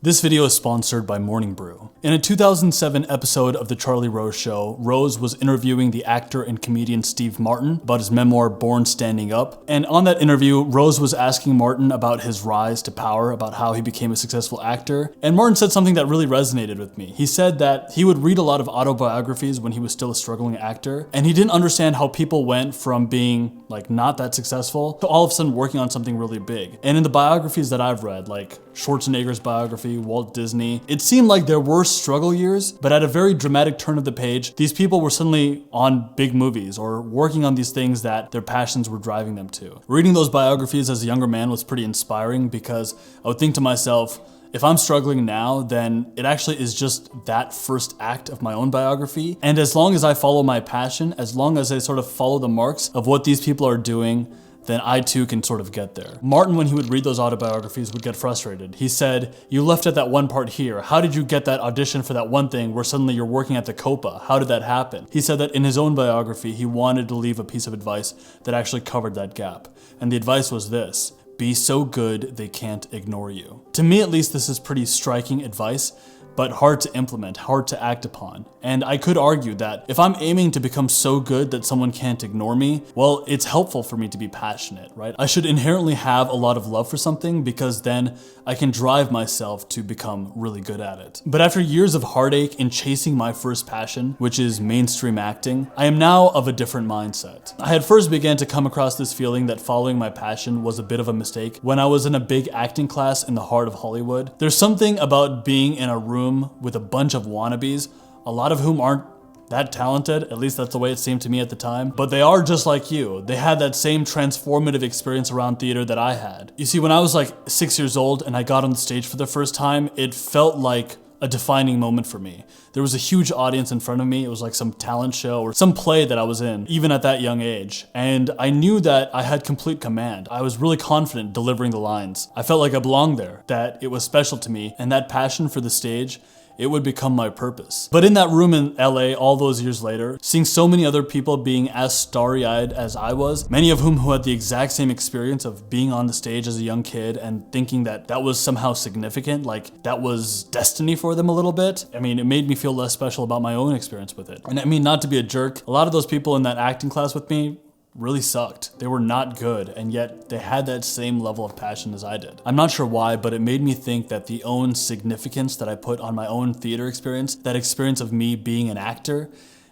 This video is sponsored by Morning Brew. In a 2007 episode of The Charlie Rose Show, Rose was interviewing the actor and comedian Steve Martin about his memoir, Born Standing Up. And on that interview, Rose was asking Martin about his rise to power, about how he became a successful actor. And Martin said something that really resonated with me. He said that he would read a lot of autobiographies when he was still a struggling actor, and he didn't understand how people went from being not that successful to all of a sudden working on something really big. And in the biographies that I've read, like Schwarzenegger's biography, Walt Disney, it seemed like there were struggle years, but at a very dramatic turn of the page, these people were suddenly on big movies or working on these things that their passions were driving them to. Reading those biographies as a younger man was pretty inspiring because I would think to myself, if I'm struggling now, then it actually is just that first act of my own biography. And as long as I follow my passion, as long as I sort of follow the marks of what these people are doing, then I too can sort of get there. Martin, when he would read those autobiographies, would get frustrated. He said, "You left at that one part here. How did you get that audition for that one thing where suddenly you're working at the Copa? How did that happen?" He said that in his own biography, he wanted to leave a piece of advice that actually covered that gap. And the advice was this: be so good they can't ignore you. To me, at least, this is pretty striking advice, but hard to implement, hard to act upon. And I could argue that if I'm aiming to become so good that someone can't ignore me, well, it's helpful for me to be passionate, right? I should inherently have a lot of love for something because then I can drive myself to become really good at it. But after years of heartache in chasing my first passion, which is mainstream acting, I am now of a different mindset. I had first began to come across this feeling that following my passion was a bit of a mistake when I was in a big acting class in the heart of Hollywood. There's something about being in a room with a bunch of wannabes, a lot of whom aren't that talented, at least that's the way it seemed to me at the time, but they are just like you. They had that same transformative experience around theater that I had. You see, when I was 6 years old and I got on the stage for the first time, it felt like a defining moment for me. There was a huge audience in front of me. It was like some talent show or some play that I was in, even at that young age. And I knew that I had complete command. I was really confident delivering the lines. I felt like I belonged there, that it was special to me, and that passion for the stage, it would become my purpose. But in that room in LA all those years later, seeing so many other people being as starry-eyed as I was, many of whom who had the exact same experience of being on the stage as a young kid and thinking that that was somehow significant, like that was destiny for them a little bit. I mean, it made me feel less special about my own experience with it. And I mean, not to be a jerk, a lot of those people in that acting class with me really sucked. They were not good, and yet they had that same level of passion as I did. I'm not sure why, but it made me think that the own significance that I put on my own theater experience, that experience of me being an actor,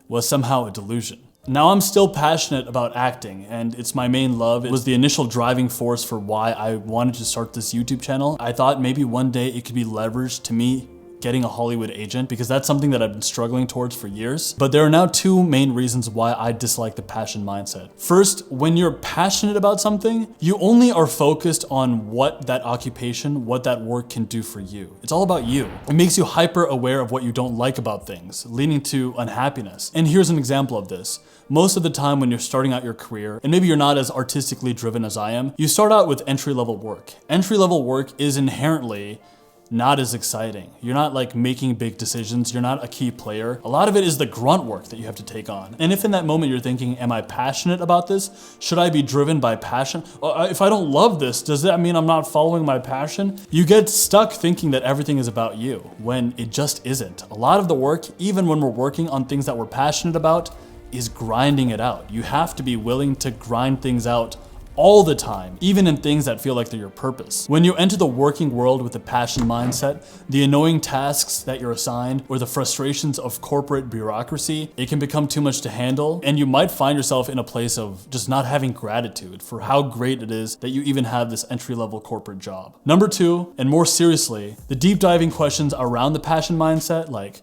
was somehow a delusion. Now I'm still passionate about acting, and it's my main love. It was the initial driving force for why I wanted to start this YouTube channel. I thought maybe one day it could be leveraged to me getting a Hollywood agent, because that's something that I've been struggling towards for years. But there are now two main reasons why I dislike the passion mindset. First, when you're passionate about something, you only are focused on what that occupation, what that work can do for you. It's all about you. It makes you hyper aware of what you don't like about things, leading to unhappiness. And here's an example of this. Most of the time when you're starting out your career, and maybe you're not as artistically driven as I am, you start out with entry-level work. Entry-level work is inherently not as exciting. You're not making big decisions. You're not a key player. A lot of it is the grunt work that you have to take on. And if in that moment you're thinking, am I passionate about this? Should I be driven by passion? If I don't love this, does that mean I'm not following my passion? You get stuck thinking that everything is about you when it just isn't. A lot of the work, even when we're working on things that we're passionate about, is grinding it out. You have to be willing to grind things out all the time, even in things that feel like they're your purpose. When you enter the working world with a passion mindset, the annoying tasks that you're assigned or the frustrations of corporate bureaucracy, it can become too much to handle, and you might find yourself in a place of just not having gratitude for how great it is that you even have this entry-level corporate job. Number two, and more seriously, the deep diving questions around the passion mindset, like,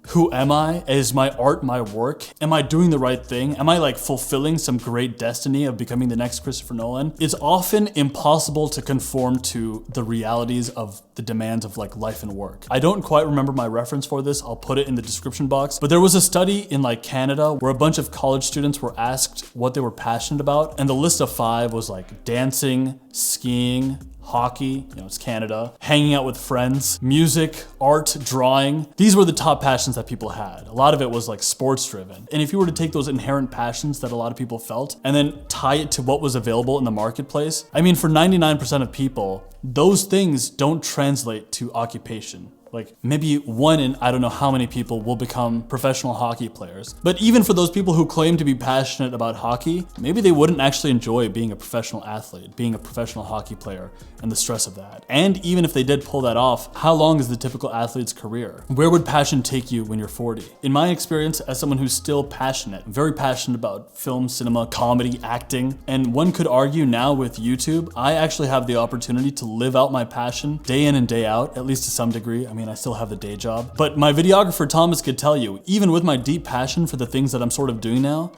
who am I? Is my art my work? Am I doing the right thing? Am I fulfilling some great destiny of becoming the next Christopher Nolan? It's often impossible to conform to the realities of the demands of life and work. I don't quite remember my reference for this. I'll put it in the description box. But there was a study in Canada where a bunch of college students were asked what they were passionate about. And the list of 5 was dancing, skiing, hockey, it's Canada, hanging out with friends, music, art, drawing. These were the top passions that people had. A lot of it was like sports driven. And if you were to take those inherent passions that a lot of people felt and then tie it to what was available in the marketplace, I mean, for 99% of people, those things don't translate to occupation. Like maybe one in I don't know how many people will become professional hockey players. But even for those people who claim to be passionate about hockey, maybe they wouldn't actually enjoy being a professional athlete, being a professional hockey player, and the stress of that. And even if they did pull that off, how long is the typical athlete's career? Where would passion take you when you're 40? In my experience, as someone who's still passionate, very passionate about film, cinema, comedy, acting, and one could argue now with YouTube, I actually have the opportunity to live out my passion day in and day out, at least to some degree. I mean, I still have the day job. But my videographer Thomas could tell you, even with my deep passion for the things that I'm sort of doing now,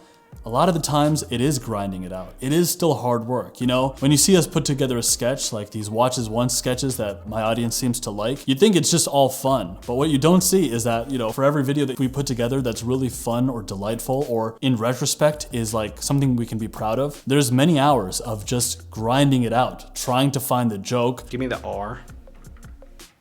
a lot of the times it is grinding it out. It is still hard work. When you see us put together a sketch, like these Watch As Once sketches that my audience seems to like, you think it's just all fun. But what you don't see is that, for every video that we put together that's really fun or delightful, or in retrospect is like something we can be proud of, there's many hours of just grinding it out, trying to find the joke. Give me the R.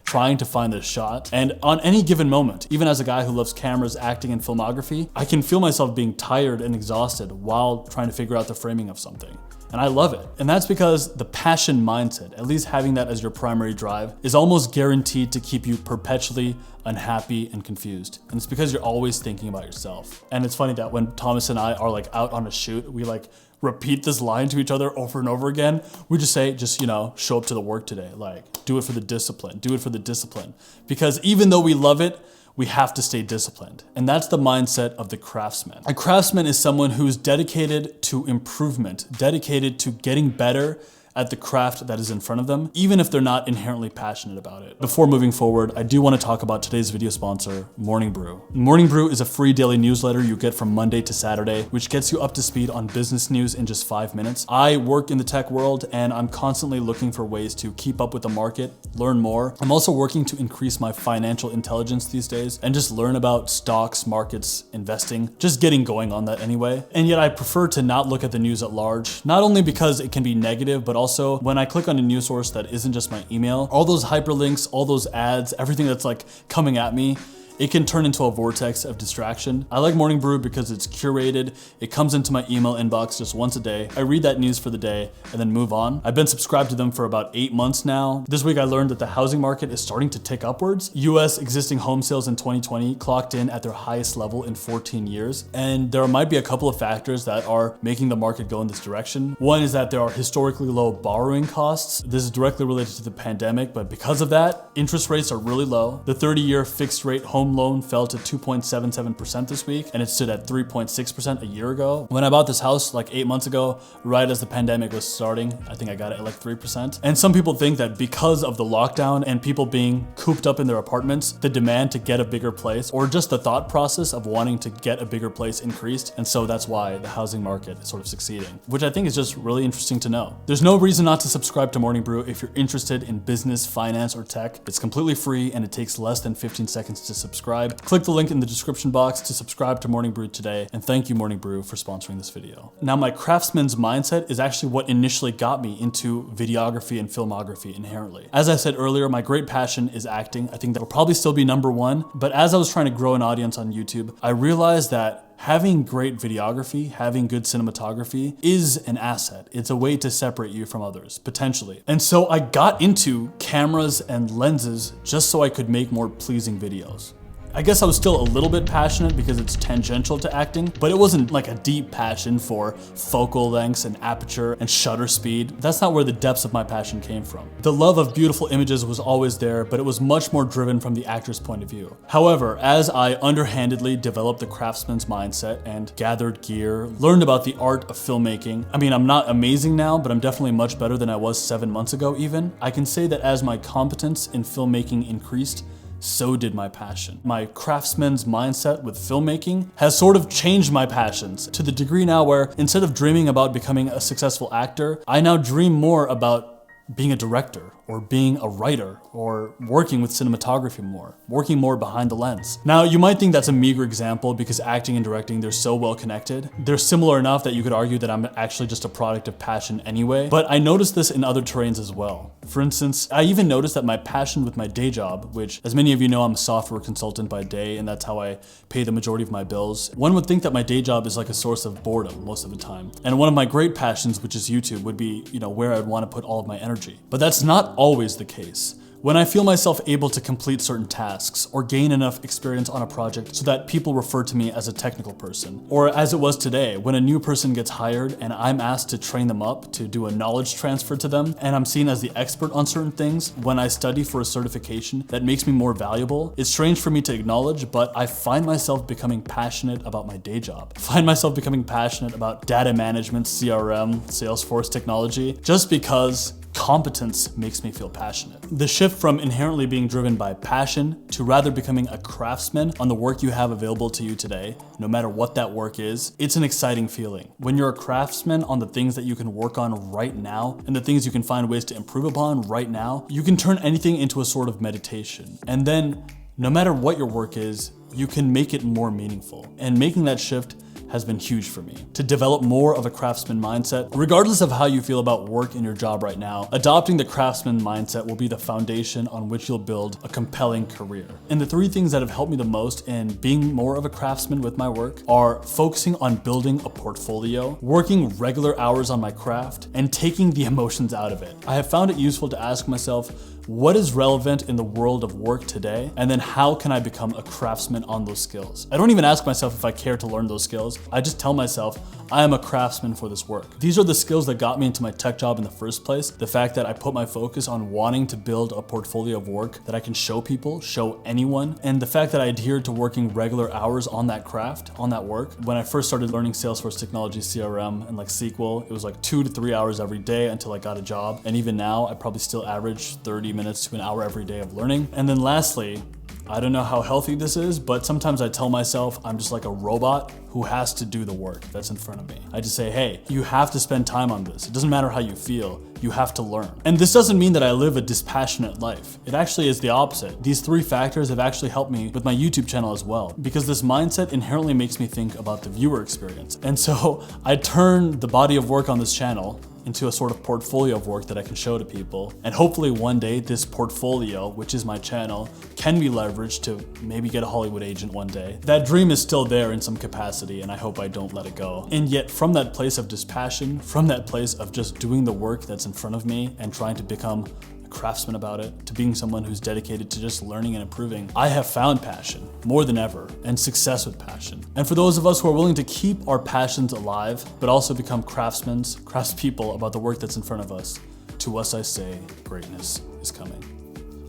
Trying to find the shot. And on any given moment, even as a guy who loves cameras, acting, and filmography, I can feel myself being tired and exhausted while trying to figure out the framing of something. And I love it. And that's because the passion mindset, at least having that as your primary drive, is almost guaranteed to keep you perpetually unhappy and confused. And it's because you're always thinking about yourself. And it's funny that when Thomas and I are like out on a shoot, we like repeat this line to each other over and over again. We just say, show up to the work today. Like, do it for the discipline, do it for the discipline. Because even though we love it, we have to stay disciplined. And that's the mindset of the craftsman. A craftsman is someone who's dedicated to improvement, dedicated to getting better at the craft that is in front of them, even if they're not inherently passionate about it. Before moving forward, I do want to talk about today's video sponsor, Morning Brew. Morning Brew is a free daily newsletter you get from Monday to Saturday, which gets you up to speed on business news in just 5 minutes. I work in the tech world and I'm constantly looking for ways to keep up with the market, learn more. I'm also working to increase my financial intelligence these days and just learn about stocks, markets, investing, just getting going on that anyway. And yet I prefer to not look at the news at large, not only because it can be negative, but also when I click on a news source that isn't just my email, all those hyperlinks, all those ads, everything that's like coming at me, it can turn into a vortex of distraction. I like Morning Brew because it's curated. It comes into my email inbox just once a day. I read that news for the day and then move on. I've been subscribed to them for about 8 months now. This week I learned that the housing market is starting to tick upwards. US existing home sales in 2020 clocked in at their highest level in 14 years. And there might be a couple of factors that are making the market go in this direction. One is that there are historically low borrowing costs. This is directly related to the pandemic, but because of that, interest rates are really low. The 30-year fixed rate home loan fell to 2.77% this week, and it stood at 3.6% a year ago. When I bought this house like 8 months ago, right as the pandemic was starting, I think I got it at like 3%. And some people think that because of the lockdown and people being cooped up in their apartments, the demand to get a bigger place, or just the thought process of wanting to get a bigger place increased. And so that's why the housing market is sort of succeeding, which I think is just really interesting to know. There's no reason not to subscribe to Morning Brew if you're interested in business, finance, or tech. It's completely free and it takes less than 15 seconds to subscribe. Click the link in the description box to subscribe to Morning Brew today, and thank you Morning Brew for sponsoring this video. Now, my craftsman's mindset is actually what initially got me into videography and filmography inherently. As I said earlier, my great passion is acting. I think that will probably still be #1, but as I was trying to grow an audience on YouTube, I realized that having great videography, having good cinematography is an asset. It's a way to separate you from others, potentially. And so I got into cameras and lenses just so I could make more pleasing videos. I guess I was still a little bit passionate because it's tangential to acting, but it wasn't like a deep passion for focal lengths and aperture and shutter speed. That's not where the depths of my passion came from. The love of beautiful images was always there, but it was much more driven from the actor's point of view. However, as I underhandedly developed the craftsman's mindset and gathered gear, learned about the art of filmmaking, I mean, I'm not amazing now, but I'm definitely much better than I was 7 months ago even. I can say that as my competence in filmmaking increased, so did my passion. My craftsman's mindset with filmmaking has sort of changed my passions to the degree now where instead of dreaming about becoming a successful actor, I now dream more about being a director or being a writer, or working with cinematography more, working more behind the lens. Now, you might think that's a meager example because acting and directing, they're so well connected. They're similar enough that you could argue that I'm actually just a product of passion anyway, but I noticed this in other terrains as well. For instance, I even noticed that my passion with my day job, which, as many of you know, I'm a software consultant by day, and that's how I pay the majority of my bills. One would think that my day job is like a source of boredom most of the time. And one of my great passions, which is YouTube, would be, where I'd want to put all of my energy. But that's not always the case. When I feel myself able to complete certain tasks or gain enough experience on a project so that people refer to me as a technical person, or as it was today, when a new person gets hired and I'm asked to train them up to do a knowledge transfer to them, and I'm seen as the expert on certain things, when I study for a certification that makes me more valuable, it's strange for me to acknowledge, but I find myself becoming passionate about my day job. I find myself becoming passionate about data management, CRM, Salesforce technology, just because competence makes me feel passionate. The shift from inherently being driven by passion to rather becoming a craftsman on the work you have available to you today, no matter what that work is, it's an exciting feeling. When you're a craftsman on the things that you can work on right now and the things you can find ways to improve upon right now, you can turn anything into a sort of meditation. And then, no matter what your work is, you can make it more meaningful. And making that shift has been huge for me. To develop more of a craftsman mindset, regardless of how you feel about work in your job right now, adopting the craftsman mindset will be the foundation on which you'll build a compelling career. And the three things that have helped me the most in being more of a craftsman with my work are focusing on building a portfolio, working regular hours on my craft, and taking the emotions out of it. I have found it useful to ask myself, what is relevant in the world of work today? And then how can I become a craftsman on those skills? I don't even ask myself if I care to learn those skills. I just tell myself, I am a craftsman for this work. These are the skills that got me into my tech job in the first place. The fact that I put my focus on wanting to build a portfolio of work that I can show people, show anyone. And the fact that I adhered to working regular hours on that craft, on that work. When I first started learning Salesforce technology, CRM, and like SQL, it was like 2 to 3 hours every day until I got a job. And even now, I probably still average 30 minutes to an hour every day of learning. And then lastly, I don't know how healthy this is, but sometimes I tell myself I'm just like a robot who has to do the work that's in front of me. I just say, hey, you have to spend time on this. It doesn't matter how you feel, you have to learn. And this doesn't mean that I live a dispassionate life. It actually is the opposite. These three factors have actually helped me with my YouTube channel as well, because this mindset inherently makes me think about the viewer experience. And so I turn the body of work on this channel into a sort of portfolio of work that I can show to people. And hopefully one day this portfolio, which is my channel, can be leveraged to maybe get a Hollywood agent one day. That dream is still there in some capacity, and I hope I don't let it go. And yet from that place of dispassion, from that place of just doing the work that's in front of me and trying to become a craftsman about it, to being someone who's dedicated to just learning and improving, I have found passion more than ever, and success with passion. And for those of us who are willing to keep our passions alive, but also become craftspeople about the work that's in front of us, to us I say, greatness is coming.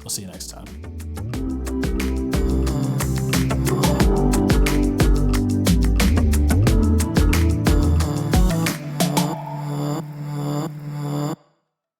I'll see you next time.